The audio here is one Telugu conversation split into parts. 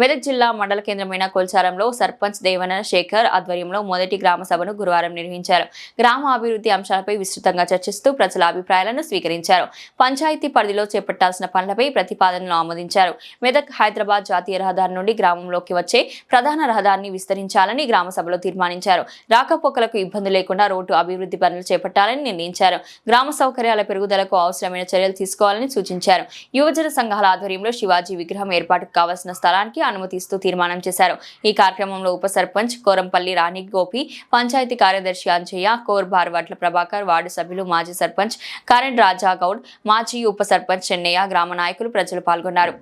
మెదక్ జిల్లా మండల కేంద్రమైన కొల్చారంలో సర్పంచ్ దేవన శేఖర్ ఆధ్వర్యంలో మొదటి గ్రామ సభను గురువారం నిర్వహించారు. గ్రామ అభివృద్ధి అంశాలపై విస్తృతంగా చర్చిస్తూ ప్రజల అభిప్రాయాలను స్వీకరించారు. పంచాయతీ పరిధిలో చేపట్టాల్సిన పనులపై ప్రతిపాదనలు ఆమోదించారు. మెదక్ హైదరాబాద్ జాతీయ రహదారి నుండి గ్రామంలోకి వచ్చే ప్రధాన రహదారిని విస్తరించాలని గ్రామ సభలో తీర్మానించారు. రాకపోకలకు ఇబ్బంది లేకుండా రోడ్డు అభివృద్ధి పనులు చేపట్టాలని నిర్ణయించారు. గ్రామ సౌకర్యాల పెరుగుదలకు అవసరమైన చర్యలు తీసుకోవాలని సూచించారు. యువజన సంఘాల ఆధ్వర్యంలో శివాజీ విగ్రహం ఏర్పాటుకు కావాల్సిన స్థలానికి అనుమతిస్తూ తీర్మానం చేశారు. ఈ కార్యక్రమంలో ఉప సర్పంచ్ కోరంపల్లి రాణి గోపి, పంచాయతీ కార్యదర్శి అంజయ్య, కోర్ బార్వట్ల ప్రభాకర్, వార్డు సభ్యులు, మాజీ సర్పంచ్ కరెంట్ రాజా గౌడ్, మాజీ ఉప సర్పంచ్ చెన్నయ్య, గ్రామ నాయకులు, ప్రజలు పాల్గొన్నారు.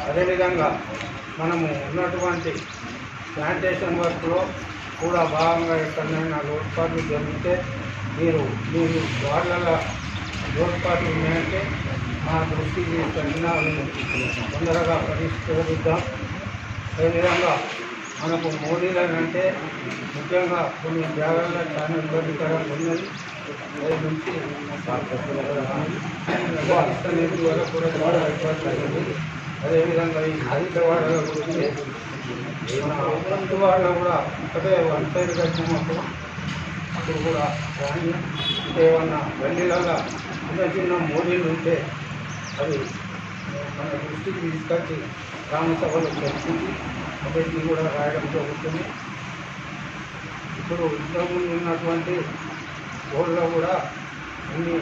అదేవిధంగా మనము ఉన్నటువంటి ప్లాంటేషన్ వర్క్లో కూడా భాగంగా ఎక్కడైనా లోటుపాట్లు జరిగితే మీరు వాళ్ళ లోటుపాట్లు ఉన్నాయంటే మా దృష్టికి తీసుకెళ్ళినా తొందరగా పరిష్కరిద్దాం. అదేవిధంగా మనకు మోడీలంటే ముఖ్యంగా కొన్ని జాగాల్లో చాలా ఇబ్బందికరంగా ఉన్నది. అది నుంచి నీటి వల్ల కూడా చాలా ఇబ్బంది అయింది. అదేవిధంగా ఈ హైదరాబాద్లో గురించి హైదరాబాద్లో కూడా ఒకటే వన్ సైడ్ కట్టినప్పుడు అప్పుడు కూడా కానీ ఏమన్నా గల్లీలలో చిన్న చిన్న మోడీలు ఉంటే అవి మన దృష్టికి తీసుకొచ్చి గ్రామ సభలో చర్చించి అన్నిటిని కూడా రాయడం జరుగుతుంది. ఇప్పుడు ఇంతకుముందు ఉన్నటువంటి బోర్డులో కూడా అన్ని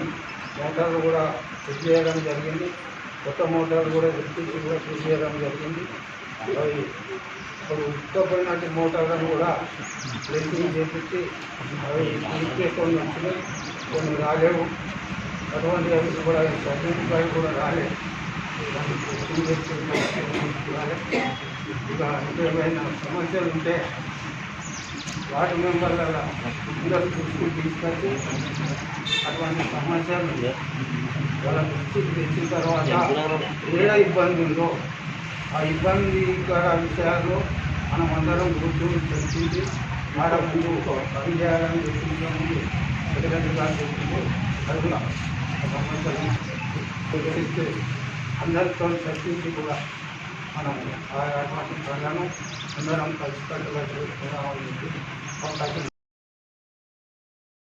మోటార్లు కూడా ఫిట్ చేయడం జరిగింది. కొత్త మోటార్లు కూడా తెప్పించి కూడా ఫిట్ చేయడం జరిగింది. అవి ఇప్పుడు ఉత్తపోయినట్టు మోటార్లను కూడా బ్లెస్సింగ్ చేపించి అవి ఇచ్చే కొన్ని వచ్చినాయి, కొన్ని రాలేవు. అటువంటి అవి కూడా సర్టిఫికేట్ కూడా రాలేదు. ఇక ఇంకేమైనా సమస్యలు ఉంటే వార్డు మెంబర్ల అందరూ దృష్టికి తీసుకొచ్చి అటువంటి సమస్యలు వాళ్ళ దృష్టికి తెచ్చిన తర్వాత ఏడ ఇబ్బంది ఉందో ఆ ఇబ్బందికర విషయాల్లో మనం అందరం కూర్చొని చర్చించి ఆడ ముందు పని చేయాలని చర్చించే ముందు సెక్రటరీగా చెప్పింది అది సమస్యలు తెలిస్తే అందరితో చర్చించి కూడా మనం అటువంటి పనులను అందరం కలిసికట్టుగా చేసుకున్నామని అవకాశం